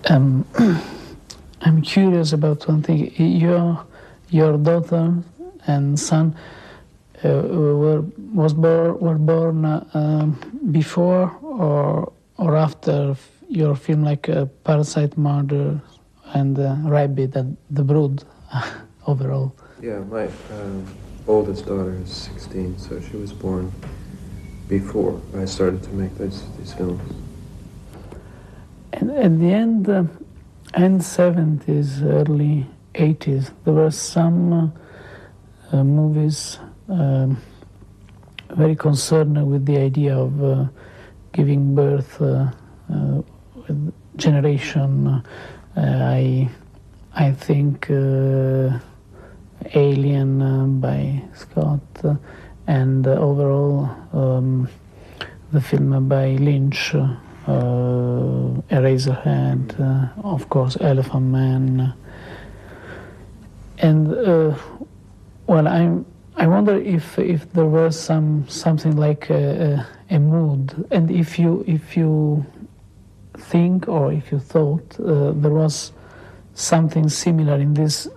Um, I'm curious about one thing. Your daughter and son were born before or after your film, like Parasite, Murder, and Rabbit, and The Brood, overall. Yeah, my oldest daughter is 16, so she was born before I started to make these films. And at the end 70s, early 80s, there were some movies very concerned with the idea of giving birth with generation. I think Alien by Scott, and overall the film by Lynch, Eraserhead, of course Elephant Man, and well, I wonder if there was something like a mood, and if you think or if you thought there was something similar in this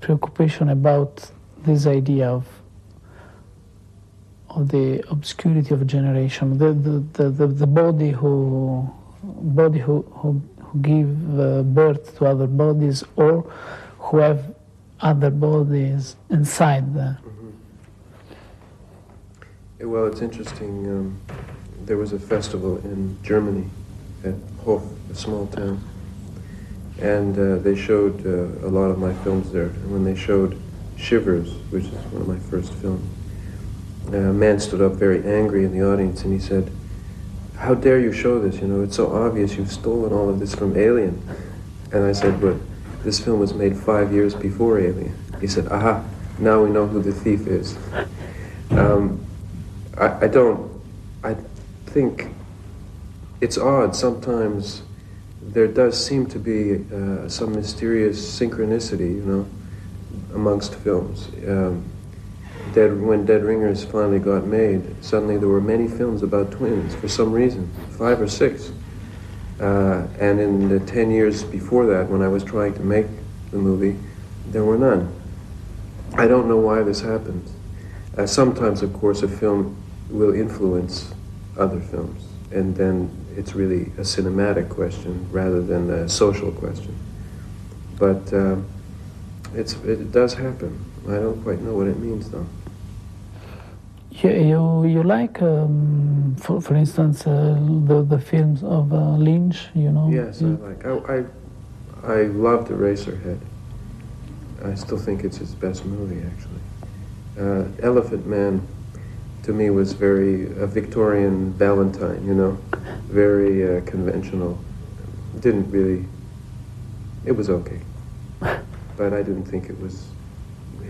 preoccupation about this idea of the obscurity of a generation, the body who give birth to other bodies, or who have other bodies inside there. Mm-hmm. Well, it's interesting. There was a festival in Germany at Hof, a small town, and they showed a lot of my films there. And when they showed Shivers, which is one of my first films, a man stood up very angry in the audience, and he said, "How dare you show this? You know, it's so obvious you've stolen all of this from Alien." And I said, "But this film was made 5 years before Alien." He said, "Aha, now we know who the thief is." I think it's odd. Sometimes there does seem to be some mysterious synchronicity, you know, amongst films. When Dead Ringers finally got made, suddenly there were many films about twins for some reason, 5 or 6. And in the 10 years before that, when I was trying to make the movie, there were none. I don't know why this happens. Sometimes, of course, a film will influence other films, and then it's really a cinematic question rather than a social question. But it does happen. I don't quite know what it means, though. You like, for instance, the films of Lynch, you know? Yes, I like. I loved Eraserhead. I still think it's his best movie, actually. Elephant Man, to me, was very Victorian Valentine, you know, very conventional. Didn't really. It was okay, but I didn't think it was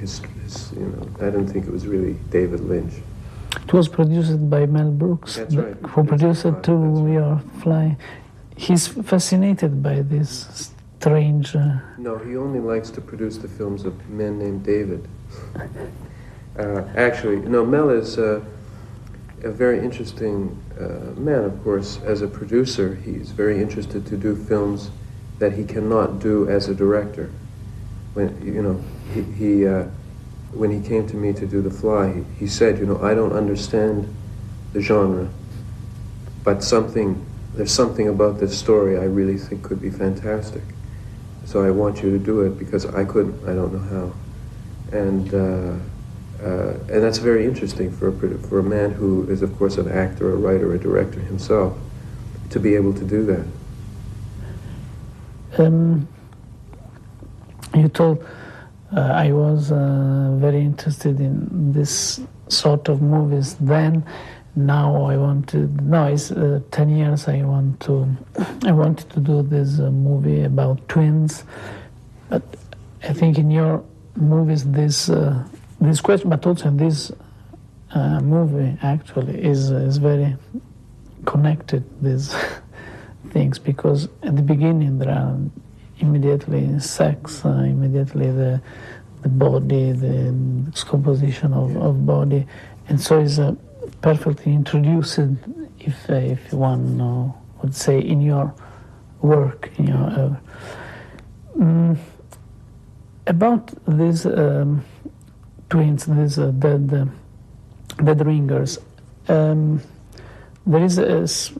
his. You know, I didn't think it was really David Lynch. It was produced by Mel Brooks, That's right. Who produced it to We Are Flying. He's fascinated by this strange... No, he only likes to produce the films of men named David. Actually, no, Mel is a very interesting man, of course. As a producer, he's very interested to do films that he cannot do as a director. When, you know, when he came to me to do The Fly, he said, you know, I don't understand the genre, but there's something about this story I really think could be fantastic. So I want you to do it because I couldn't, I don't know how. And that's very interesting for a man who is, of course, an actor, a writer, a director himself, to be able to do that. You told I was very interested in this sort of movies then. Now I want to. No, it's 10 years. I wanted to do this movie about twins, but I think in your movies this question, but also in this movie actually is very connected. These things, because at the beginning there are immediately sex, immediately the body, the composition of body, and so is perfectly introduced, if one would say, in your work. About these twins, these dead ringers. There is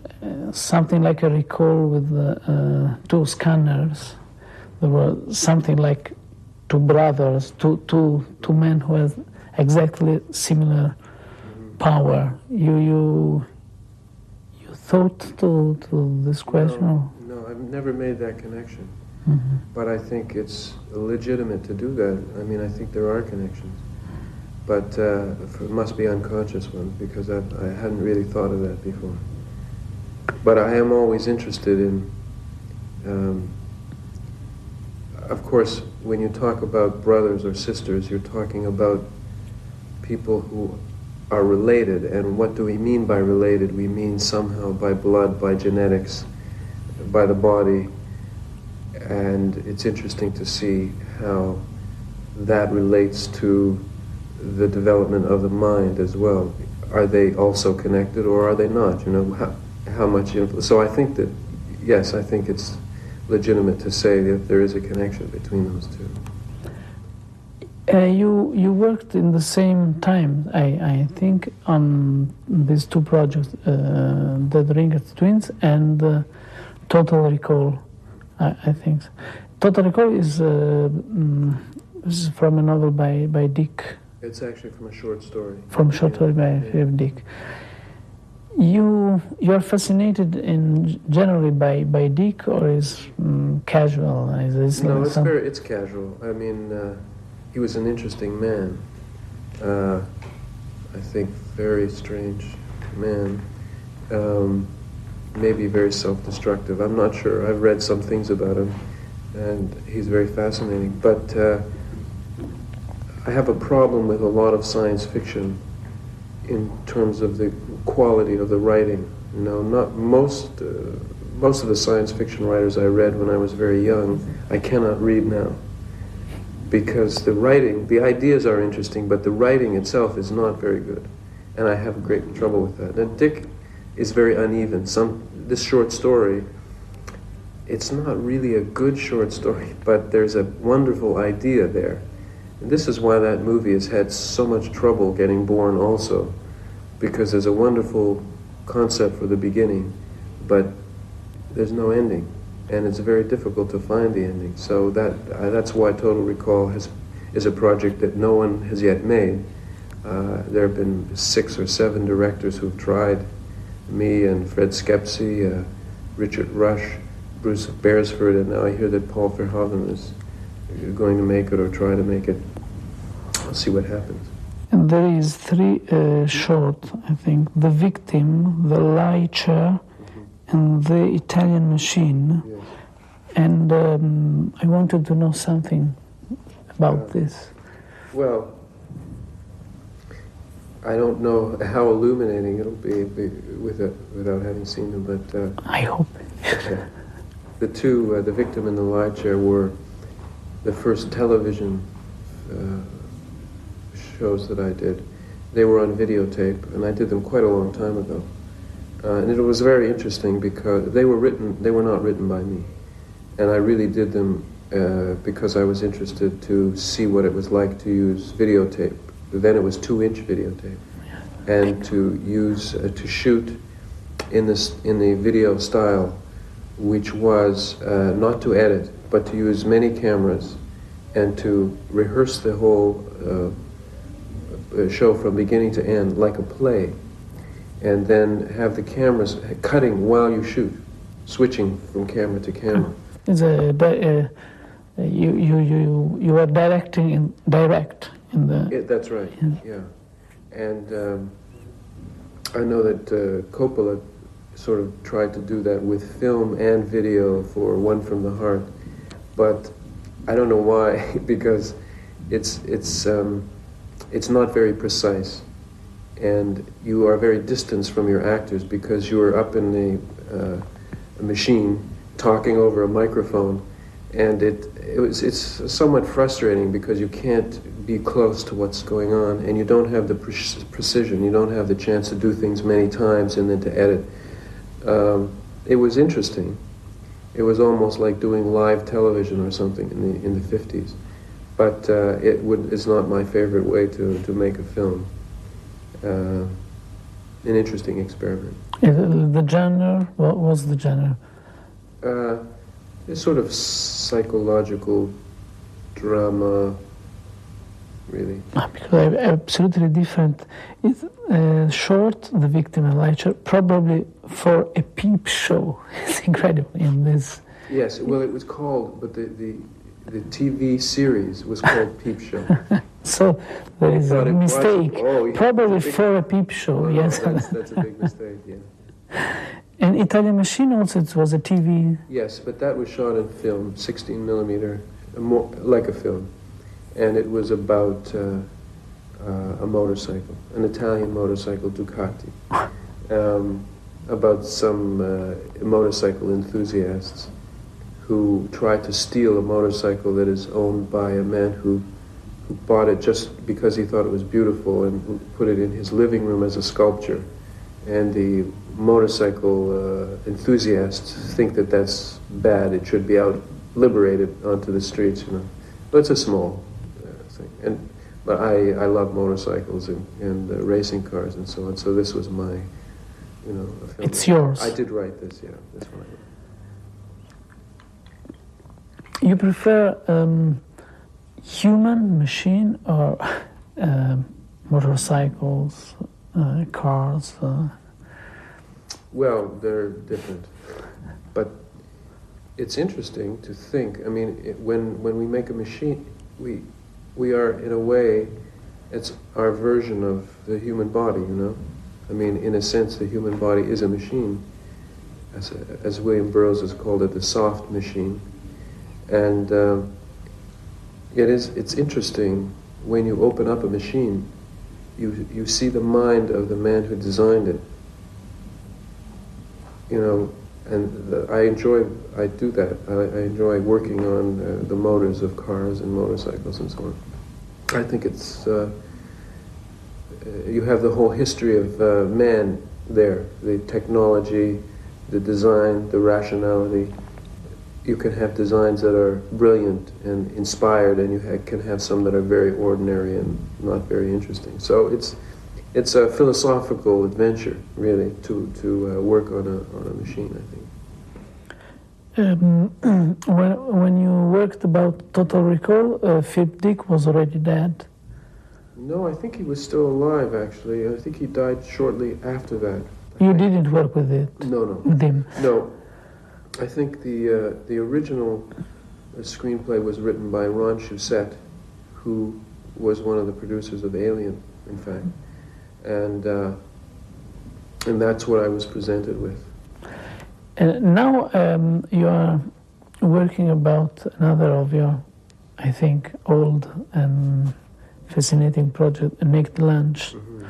something like a recall with two scanners. There were something like two brothers, two men who had exactly similar power. You thought to this question? No, I've never made that connection. Mm-hmm. But I think it's legitimate to do that. I mean, I think there are connections. But it must be unconscious ones, because I hadn't really thought of that before. But I am always interested in, of course, when you talk about brothers or sisters, you're talking about people who are related. And what do we mean by related? We mean somehow by blood, by genetics, by the body. And it's interesting to see how that relates to the development of the mind as well. Are they also connected, or are they not? How much influence? So I think that, yes, I think it's legitimate to say that there is a connection between those two. You worked in the same time, I think, on these two projects, the Ringers Twins and Total Recall, I think. Total Recall is from a novel by Dick. It's actually from a short story. From a short story by Dick. You are fascinated generally by Dick, or is casual? No, it's casual. I mean, he was an interesting man. I think very strange man. Maybe very self-destructive. I'm not sure. I've read some things about him, and he's very fascinating. But I have a problem with a lot of science fiction in terms of the quality of the writing. Not most of the science fiction writers I read when I was very young, I cannot read now, because the writing, the ideas are interesting, but the writing itself is not very good, and I have great trouble with that. And Dick is very uneven. This short story, it's not really a good short story, but there's a wonderful idea there. And this is why that movie has had so much trouble getting born also, because there's a wonderful concept for the beginning, but there's no ending, and it's very difficult to find the ending. So that's why Total Recall is a project that no one has yet made. There have been 6 or 7 directors who've tried, me and Fred Skepsi, Richard Rush, Bruce Beresford, and now I hear that Paul Verhoeven is going to make it or try to make it. I'll see what happens. And there is 3 short, I think: The Victim, The Lie Chair, and The Italian Machine. Yes. And I wanted to know something about this. Well, I don't know how illuminating it'll be without having seen them, but I hope. The two, The Victim and The Lie Chair, were the first television shows that I did. They were on videotape, and I did them quite a long time ago. And it was very interesting because they were not written by me. And I really did them because I was interested to see what it was like to use videotape. Then it was 2-inch videotape. And to shoot in the video style, which was not to edit, but to use many cameras and to rehearse the whole show from beginning to end like a play, and then have the cameras cutting while you shoot, switching from camera to camera. It's you are directing in the. That's right. Yeah. And I know that Coppola sort of tried to do that with film and video for One from the Heart, but I don't know why, because it's not very precise, and you are very distanced from your actors because you are up in the machine talking over a microphone, and it's somewhat frustrating because you can't be close to what's going on, and you don't have the precision, you don't have the chance to do things many times and then to edit. It was interesting. It was almost like doing live television or something in the 50s. But it's not my favorite way to make a film. An interesting experiment. The genre, what was the genre? It's sort of psychological drama, really. Because I'm absolutely different. It's short, The Victim and Lecture, probably for a peep show. It's incredible in this. Yes, well, it was called, but the TV series was called Peep Show. So there is a mistake. Yeah, probably for a peep show, no, yes. That's a big mistake, yeah. And Italian Machine also, it was a TV. Yes, but that was shot in film, 16 millimeter, more like a film. And it was about a motorcycle, an Italian motorcycle, Ducati, about some motorcycle enthusiasts who tried to steal a motorcycle that is owned by a man who bought it just because he thought it was beautiful and put it in his living room as a sculpture. And the motorcycle enthusiasts think that that's bad. It should be out liberated onto the streets, you know. But it's a small thing. But I love motorcycles and racing cars and so on. So this was my, you know, a film. It's yours. I did write this, yeah. This one I wrote. You prefer human, machine, or motorcycles, cars? Well, they're different, but it's interesting to think. I mean, when we make a machine, we are, in a way, it's our version of the human body, you know? I mean, in a sense, the human body is a machine. As William Burroughs has called it, the soft machine. And it's interesting, when you open up a machine, you see the mind of the man who designed it. You know, and I do that. I enjoy working on the motors of cars and motorcycles and so on. I think it's, you have the whole history of man there, the technology, the design, the rationality. You can have designs that are brilliant and inspired, and you can have some that are very ordinary and not very interesting. So it's a philosophical adventure, really, to work on a machine, I think. When you worked about Total Recall, Philip Dick was already dead. No, I think he was still alive, actually. I think he died shortly after that. You didn't work with it? No. With him? No. I think the original screenplay was written by Ron Shusett, who was one of the producers of Alien, in fact. And that's what I was presented with. And now you are working about another of your, I think, old and fascinating project, Make the Lunch. Mm-hmm.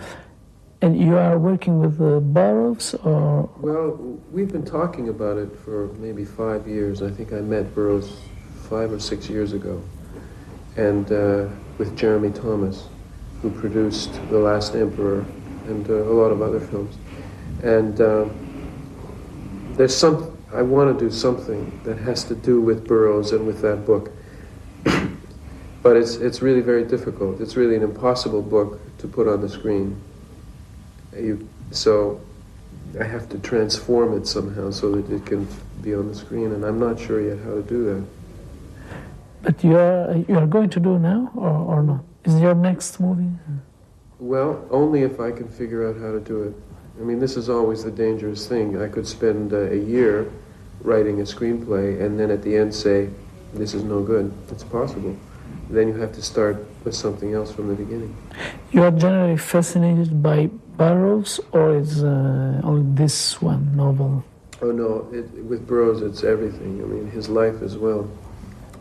And you are working with Burroughs, or? Well, we've been talking about it for maybe 5 years. I think I met Burroughs 5 or 6 years ago. And with Jeremy Thomas, who produced The Last Emperor and a lot of other films. And I want to do something that has to do with Burroughs and with that book. But it's really very difficult. It's really an impossible book to put on the screen. So I have to transform it somehow so that it can be on the screen, and I'm not sure yet how to do that. But you are going to do now, or not? Is your next movie? Well, only if I can figure out how to do it. I mean, this is always the dangerous thing. I could spend a year writing a screenplay and then at the end say, this is no good. It's possible. Then you have to start with something else from the beginning. You are generally fascinated by Burroughs, or is only this one novel? Oh no, with Burroughs it's everything. I mean, his life as well.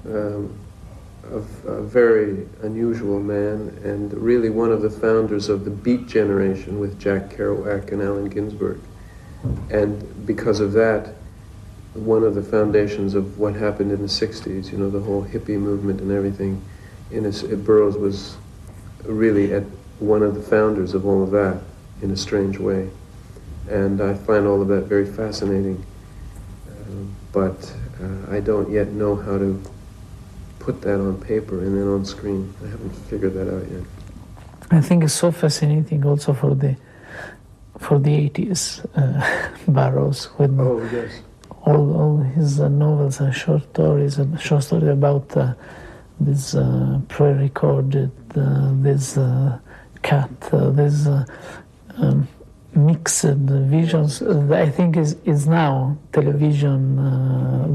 A very unusual man, and really one of the founders of the Beat generation with Jack Kerouac and Allen Ginsberg. And because of that, one of the foundations of what happened in the 60s, you know, the whole hippie movement and everything, Burroughs was really at one of the founders of all of that in a strange way. And I find all of that very fascinating. But I don't yet know how to put that on paper and then on screen. I haven't figured that out yet. I think it's so fascinating also for the 80s, Burroughs, with yes. all his novels and short stories about this pre-recorded, this cut, this mixed visions. I think is now television.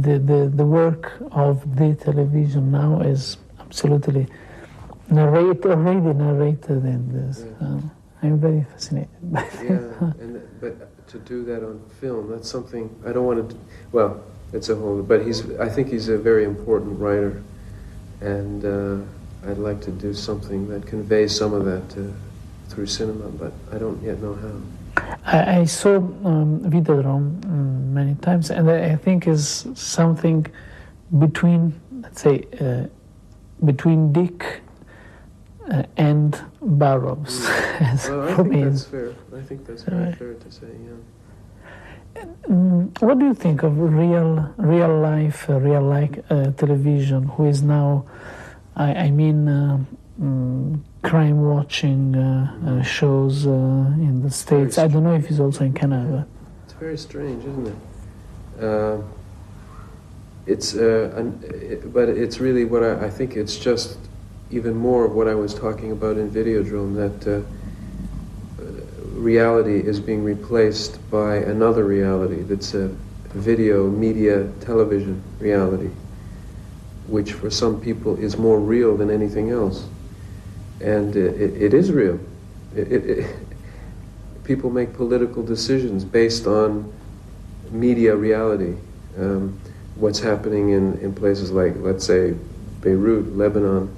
The work of the television now is absolutely already narrated in this. I'm very fascinated by this. But to do that on film, that's something I don't want to. Well, it's a whole. But I think he's a very important writer, and I'd like to do something that conveys some of that through cinema, but I don't yet know how. I saw Videodrome many times, and I think is something between, let's say, between Dick and Burroughs. Well, I think that's fair. I think that's very fair to say, yeah. What do you think of real life, television, who is now, I mean, crime watching shows in the States? I don't know if it's also in Canada. It's very strange, isn't it? But it's really what I think it's just even more of what I was talking about in Videodrome, that reality is being replaced by another reality that's a video, media, television reality, which for some people is more real than anything else. And it is real. People make political decisions based on media reality. What's happening in places like, let's say, Beirut, Lebanon,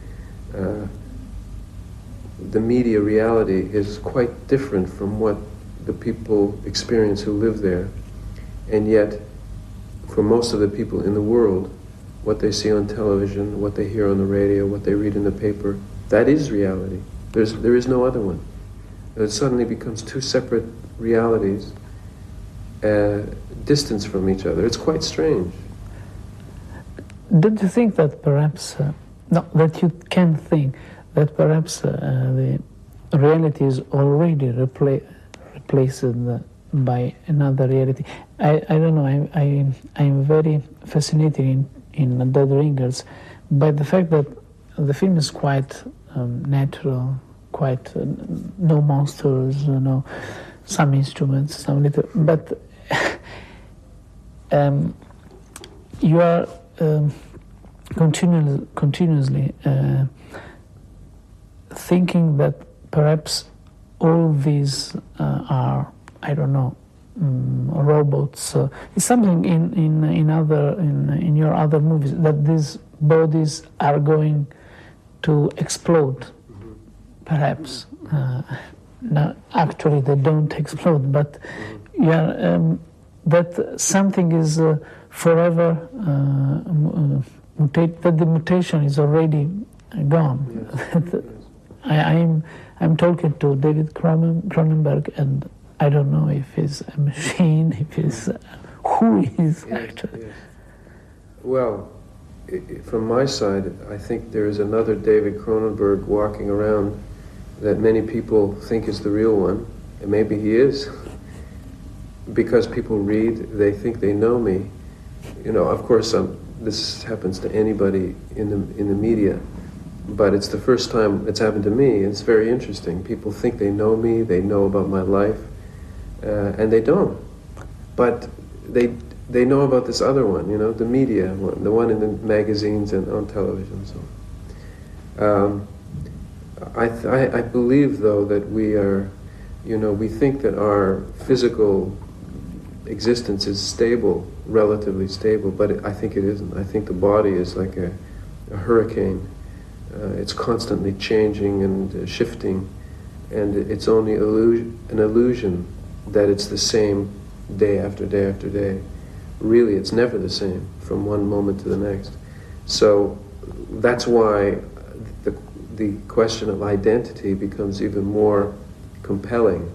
the media reality is quite different from what the people experience who live there. And yet, for most of the people in the world, what they see on television, what they hear on the radio, what they read in the paper, that is reality. There is no other one. It suddenly becomes two separate realities, distanced from each other. It's quite strange. Don't you think that perhaps, that you can think that perhaps the reality is already replaced by another reality? I don't know, I'm very fascinated in Dead Ringers by the fact that the film is quite natural, quite no monsters, some instruments, some little, but you are continuously thinking that perhaps all these are, I don't know, robots. It's something in your other movies that these bodies are going to explode, perhaps. Now, actually, they don't explode, but that something is forever mutated. That the mutation is already gone. Yes. I'm talking to David Cronenberg, and I don't know if it's a machine, if it's who is actually. Yes. Well, from my side, I think there is another David Cronenberg walking around that many people think is the real one, and maybe he is. Because people read, they think they know me. Of course, this happens to anybody in the media, but it's the first time it's happened to me. It's very interesting. People think they know me, they know about my life, and they don't. But they know about this other one, the media one, the one in the magazines and on television. So, I believe, though, that we are, we think that our physical existence is stable, relatively stable, but I think it isn't. I think the body is like a hurricane. It's constantly changing and shifting, and it's only an illusion that it's the same day after day after day. Really, it's never the same from one moment to the next. So that's why the question of identity becomes even more compelling.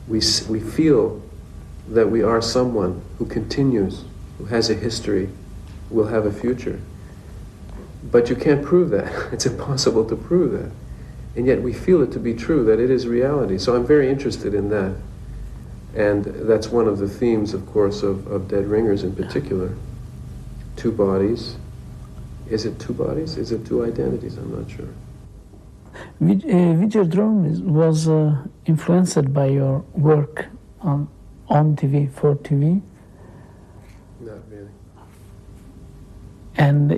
We feel that we are someone who continues, who has a history, will have a future. But you can't prove that. It's impossible to prove that. And yet we feel it to be true, that it is reality. So I'm very interested in that. And that's one of the themes, of course, of Dead Ringers in particular. Two bodies. Is it two bodies? Is it two identities? I'm not sure. Videodrome was influenced by your work on TV, for TV? Not really. And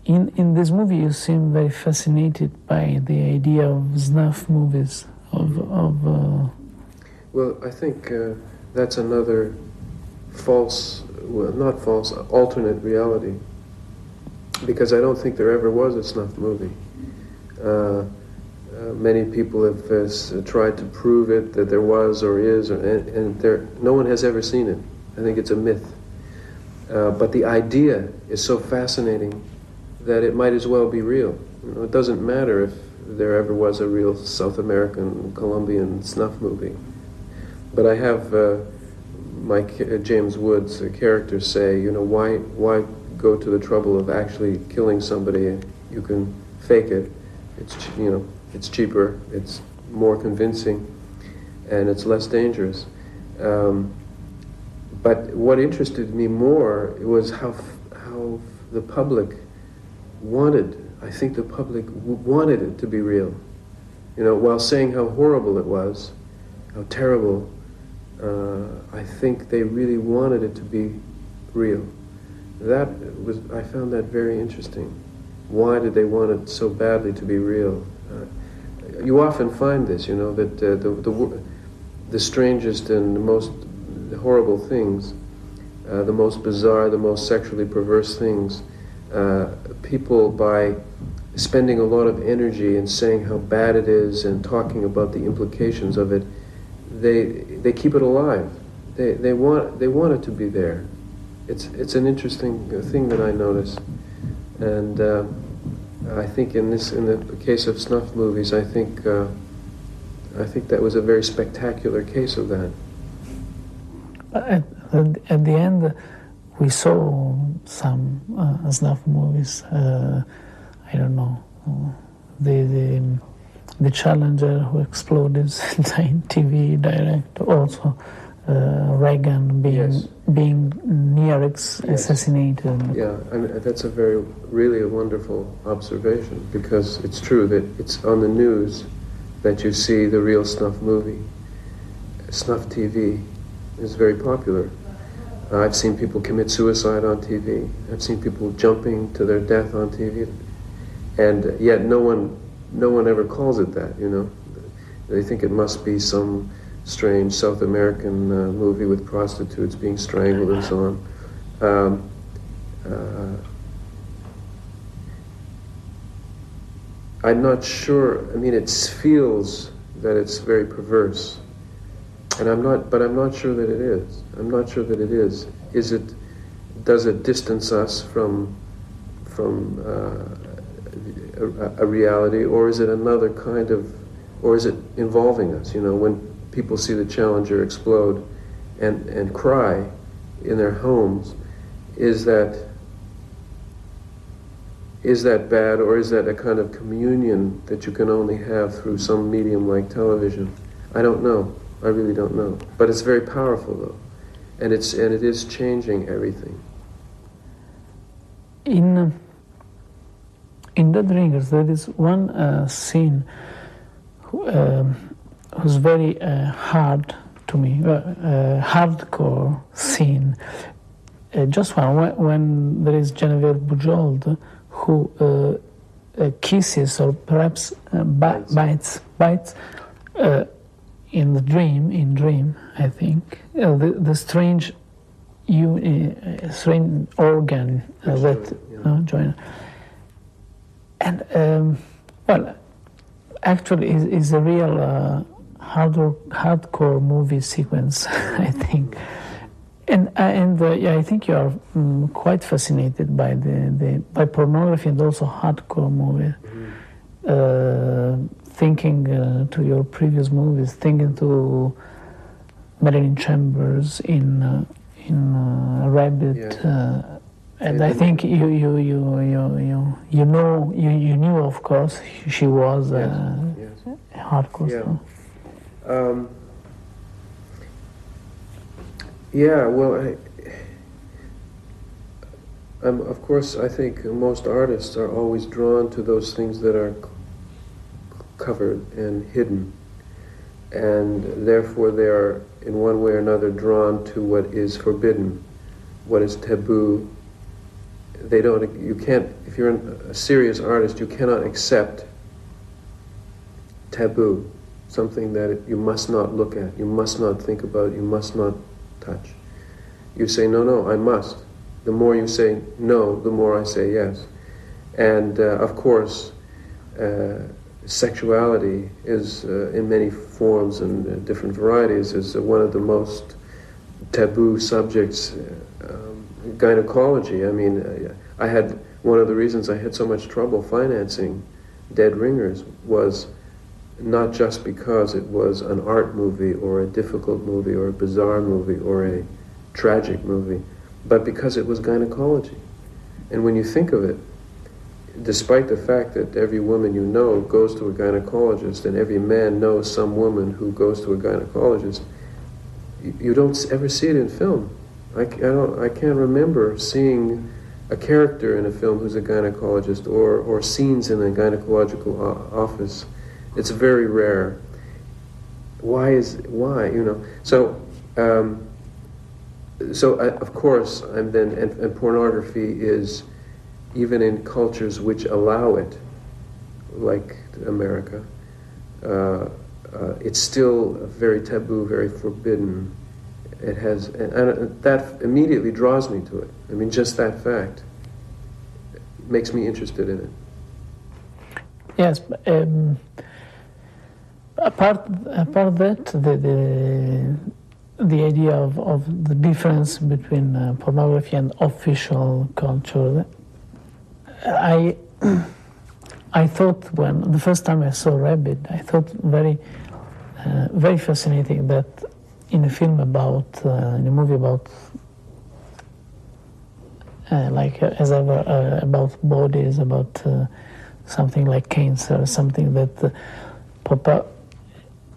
in this movie you seem very fascinated by the idea of snuff movies, Well, I think that's another false, well, not false, alternate reality. Because I don't think there ever was a snuff movie. Many people have tried to prove it, that there was or is, and no one has ever seen it. I think it's a myth. But the idea is so fascinating that it might as well be real. You know, it doesn't matter if there ever was a real South American, Colombian snuff movie. But I have James Woods' character say, you know, why go to the trouble of actually killing somebody? You can fake it. It's, you know, it's cheaper, it's more convincing, and it's less dangerous. But what interested me more was how the public I think the public wanted it to be real. You know, while saying how horrible it was, how terrible, I think they really wanted it to be real. I found that very interesting. Why did they want it so badly to be real? You often find this, you know, that the strangest and the most horrible things, the most bizarre, the most sexually perverse things, people, by spending a lot of energy in saying how bad it is and talking about the implications of it, they keep it alive. They want it to be there. It's an interesting thing that I notice, and I think in the case of snuff movies, I think that was a very spectacular case of that. At the end, we saw some snuff movies. I don't know, the Challenger who exploded in TV direct, also Reagan being near assassinated. Yeah, I mean, that's really a wonderful observation, because it's true that it's on the news that you see the real snuff movie. Snuff TV is very popular. I've seen people commit suicide on TV. I've seen people jumping to their death on TV, and yet no one ever calls it that. You know, they think it must be some strange South American movie with prostitutes being strangled and so on. I'm not sure. I mean, it feels that it's very perverse, and I'm not sure that it is. I'm not sure that it is. Does it distance us from a reality, or is it another kind of, or is it involving us? You know, when people see the Challenger explode and cry in their homes, is that bad, or is that a kind of communion that you can only have through some medium like television? I don't know. I really don't know. But it's very powerful, though, and it is changing everything. In Dead Ringers, there is one scene who's very hard to me, hardcore scene. Just when there is Genevieve Bujold who kisses, or perhaps bites in Dream, I think, the strange organ that join. And well, actually, is a real hardcore movie sequence, I think. And I think you are quite fascinated by by pornography and also hardcore movies. Thinking to your previous movies, thinking to Marilyn Chambers in Rabbit, And I think you know, you knew, of course, she was a hardcore star. Yeah, well, of course, I think most artists are always drawn to those things that are covered and hidden, and therefore they are, in one way or another, drawn to what is forbidden, what is taboo. You can't, if you're a serious artist, you cannot accept taboo, something that you must not look at, you must not think about, you must not touch. You say, no, I must. The more you say no, the more I say yes. And of course, sexuality is, in many forms and different varieties, is one of the most taboo subjects. Gynecology, I mean, I had, one of the reasons I had so much trouble financing Dead Ringers was not just because it was an art movie or a difficult movie or a bizarre movie or a tragic movie, but because it was gynecology. And when you think of it, despite the fact that every woman you know goes to a gynecologist and every man knows some woman who goes to a gynecologist, you don't ever see it in film. I can't remember seeing a character in a film who's a gynecologist or scenes in a gynecological office. It's very rare. Why, you know? So, of course, and pornography is, even in cultures which allow it, like America, it's still very taboo, very forbidden. It has, and that immediately draws me to it. I mean, just that fact makes me interested in it. Yes, apart that, the idea of the difference between pornography and official culture, I thought, when the first time I saw Rabbit, I thought very fascinating that in a film about, in a movie about, about bodies, about something like cancer, something that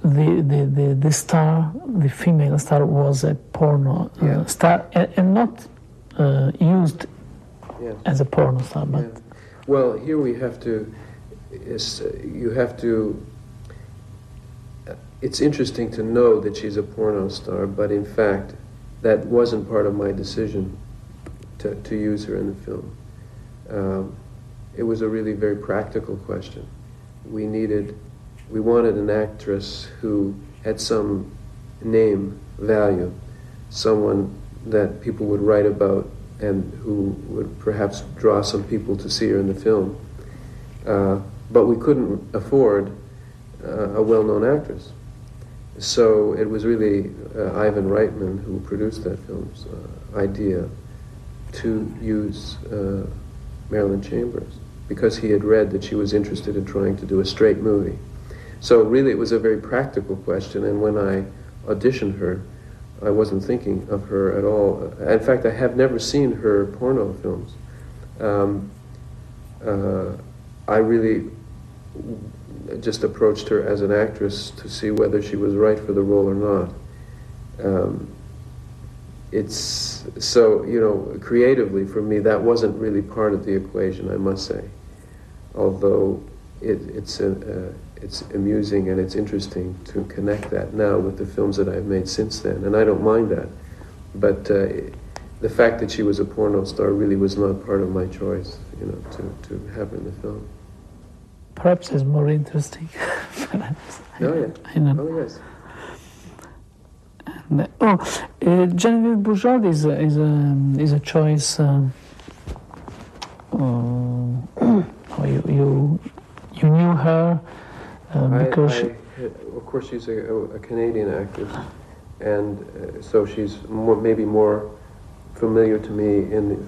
the star, the female star, was a porno star, and not used as a porno star. But well, here we have to. It's interesting to know that she's a porno star, but in fact, that wasn't part of my decision to use her in the film. It was a really very practical question. We wanted an actress who had some name value, someone that people would write about and who would perhaps draw some people to see her in the film. But we couldn't afford a well-known actress. So it was really Ivan Reitman, who produced that film's idea to use Marilyn Chambers, because he had read that she was interested in trying to do a straight movie. So really it was a very practical question, and when I auditioned her, I wasn't thinking of her at all. In fact, I have never seen her porno films. I really just approached her as an actress to see whether she was right for the role or not. It's so, you know, creatively for me, that wasn't really part of the equation, I must say. Although it's amusing and it's interesting to connect that now with the films that I've made since then, and I don't mind that. But the fact that she was a porno star really was not part of my choice, you know, to have her in the film. Perhaps it's more interesting. Perhaps. Oh yeah. I know. Oh yes. And, Genevieve Bujold is a choice. You knew her because of course she's a Canadian actress, and so she's maybe more familiar to me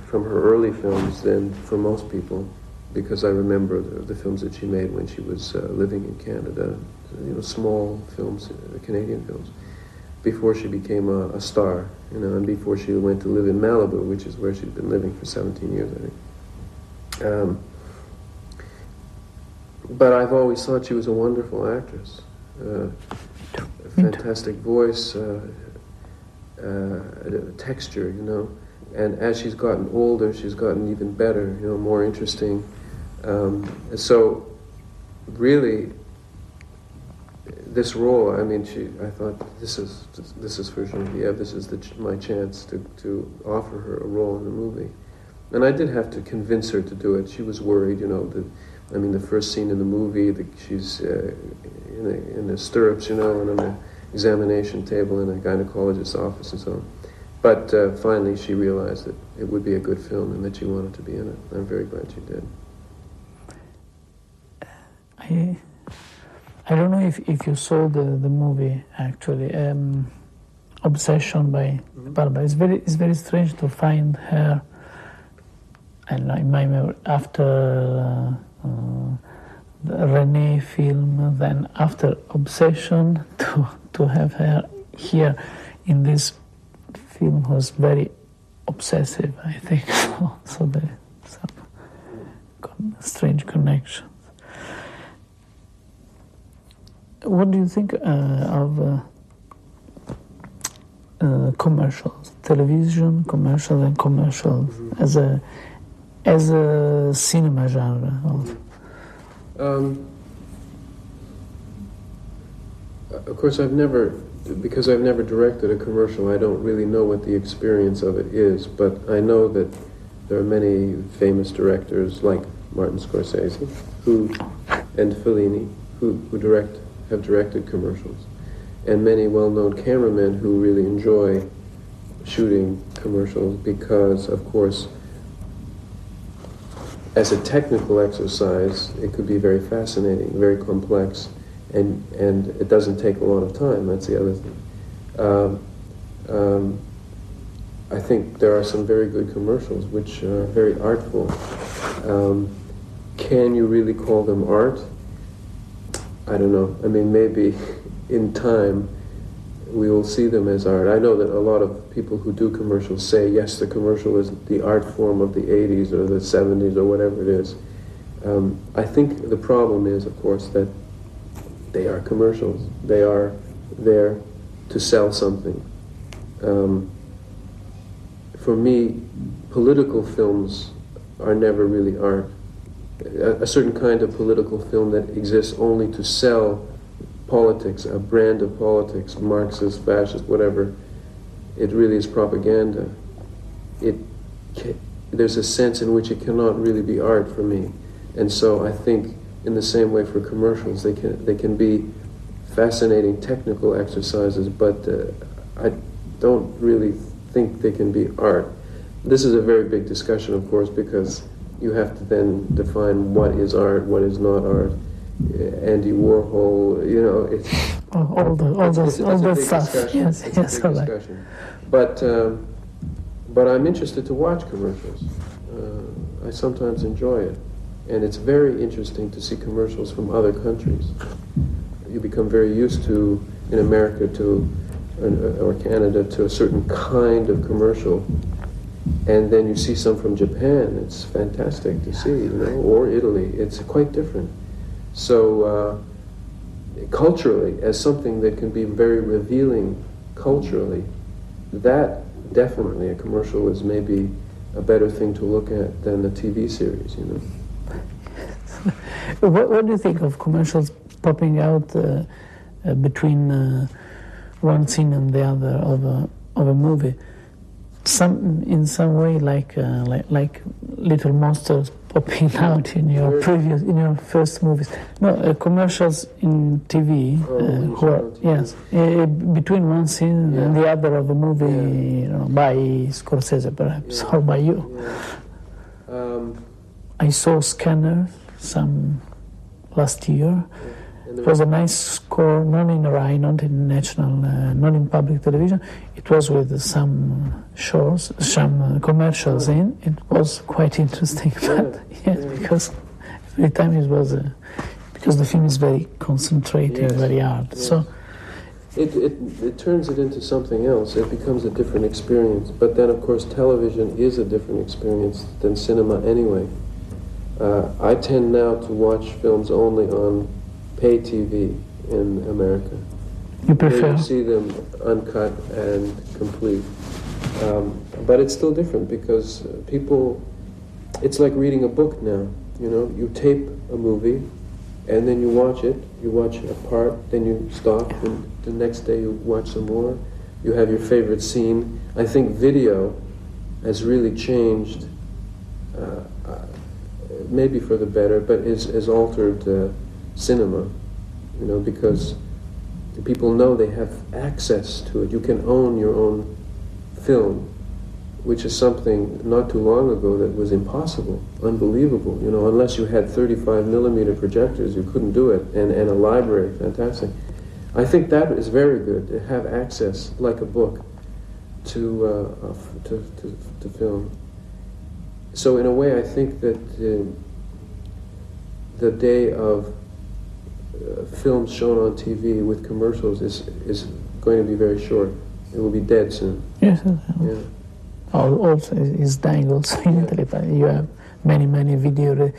from her early films than for most people, because I remember the films that she made when she was living in Canada, you know, small films, Canadian films. before she became a star, you know, and before she went to live in Malibu, which is where she'd been living for 17 years, I think. But I've always thought she was a wonderful actress. A fantastic voice, texture, you know. And as she's gotten older, she's gotten even better, you know, more interesting. So, really, this role, I mean, I thought this is for Geneviève. This is my chance to offer her a role in the movie. And I did have to convince her to do it. She was worried, you know. The first scene in the movie, she's in the stirrups, you know, and on the examination table in a gynecologist's office and so on. But finally, she realized that it would be a good film and that she wanted to be in it. I'm very glad she did. I don't know if you saw the movie actually, Obsession by Barbara. It's very strange to find her, and in my memory, after the René film, then after Obsession, to have her here in this film was very obsessive, I think. So there some strange connections. What do you think of commercials, television commercials, and commercials as a cinema genre? Of course, because I've never directed a commercial, I don't really know what the experience of it is, but I know that there are many famous directors like Martin Scorsese and Fellini who have directed commercials, and many well-known cameramen who really enjoy shooting commercials because, of course, as a technical exercise, it could be very fascinating, very complex, and it doesn't take a lot of time. That's the other thing. I think there are some very good commercials which are very artful. Can you really call them art? I don't know. I mean, maybe in time we will see them as art. I know that a lot of people who do commercials say, yes, the commercial is the art form of the 80s or the 70s or whatever it is. I think the problem is, of course, that they are commercials. They are there to sell something. For me, political films are never really art. A certain kind of political film that exists only to sell politics, a brand of politics, Marxist, fascist, whatever, it really is propaganda. There's a sense in which it cannot really be art for me. And so I think in the same way for commercials, they can be fascinating technical exercises, but I don't really think they can be art. This is a very big discussion, of course, because you have to then define what is art, what is not art. Andy Warhol, you know, it's all the stuff. Discussion. Yes, all right. Discussion. But I'm interested to watch commercials. I sometimes enjoy it, and it's very interesting to see commercials from other countries. You become very used to, in America, or Canada, to a certain kind of commercial. And then you see some from Japan. It's fantastic to see, you know, or Italy. It's quite different. So culturally, as something that can be very revealing culturally, that definitely, a commercial is maybe a better thing to look at than a TV series, you know. What do you think of commercials popping out between one scene and the other of a movie? In some way, like little monsters popping out in your first movies. No, commercials in TV. Yes, between one scene and the other of a movie, you know, by Scorsese perhaps, or by you. I saw Scanners some last year. It was a nice score, not in RAI, not in national, not in public television. It was with some shows, some commercials in. It was quite interesting, but because every time it was, because the film is very concentrated, very hard. So it turns it into something else. It becomes a different experience. But then, of course, television is a different experience than cinema anyway. I tend now to watch films only on pay TV in America. You prefer? Where you see them uncut and complete. But it's still different because people, it's like reading a book now. You know, you tape a movie and then you watch a part, then you stop, and the next day you watch some more. You have your favorite scene. I think video has really changed, maybe for the better, but has altered cinema, you know, because people know they have access to it. You can own your own film, which is something not too long ago that was impossible, unbelievable. You know, unless you had 35 millimeter projectors, you couldn't do it, and a library, fantastic. I think that is very good, to have access, like a book, to film. So in a way, I think that the day of films shown on TV with commercials is going to be very short. It will be dead soon. Yes. Yeah. Also is dying also in Italy. You have many video.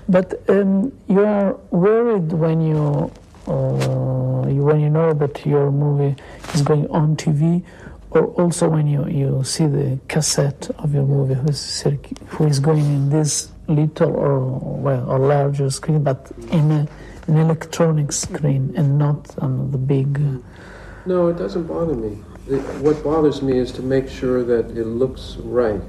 But you are worried when you know that your movie is going on TV, or also when you see the cassette of your movie who is going in this little or larger screen, but in an electronic screen and not on the big. No, it doesn't bother me. What bothers me is to make sure that it looks right.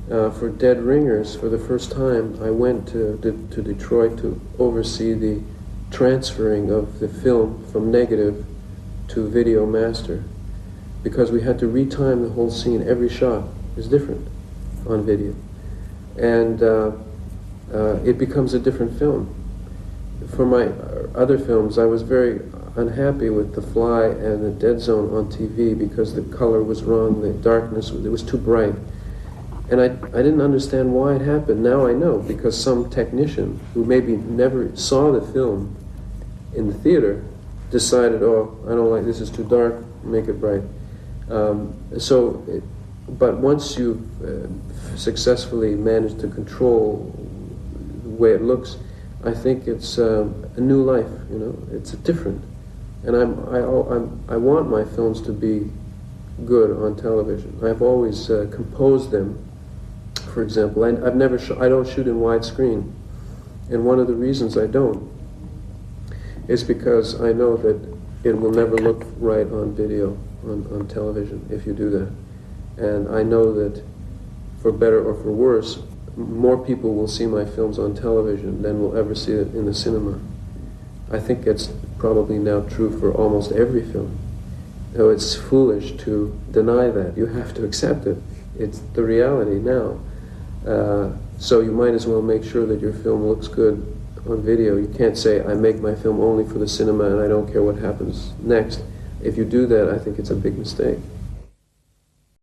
For Dead Ringers, for the first time, I went to Detroit to oversee the transferring of the film from negative to video master, because we had to retime the whole scene. Every shot is different on video, and it becomes a different film. For my other films, I was very unhappy with The Fly and The Dead Zone on TV because the color was wrong, the darkness, it was too bright. And I didn't understand why it happened. Now I know, because some technician who maybe never saw the film in the theater decided, oh, I don't like this, is too dark, make it bright. But once you've successfully managed to control the way it looks, I think it's a new life, you know, it's different. And I want my films to be good on television. I've always composed them. For example, I don't shoot in widescreen, and one of the reasons I don't is because I know that it will never look right on video, on television, if you do that. And I know that, for better or for worse, more people will see my films on television than will ever see it in the cinema. I think it's probably now true for almost every film. Though it's foolish to deny that. You have to accept it. It's the reality now. So you might as well make sure that your film looks good on video. You can't say, I make my film only for the cinema and I don't care what happens next. If you do that, I think it's a big mistake.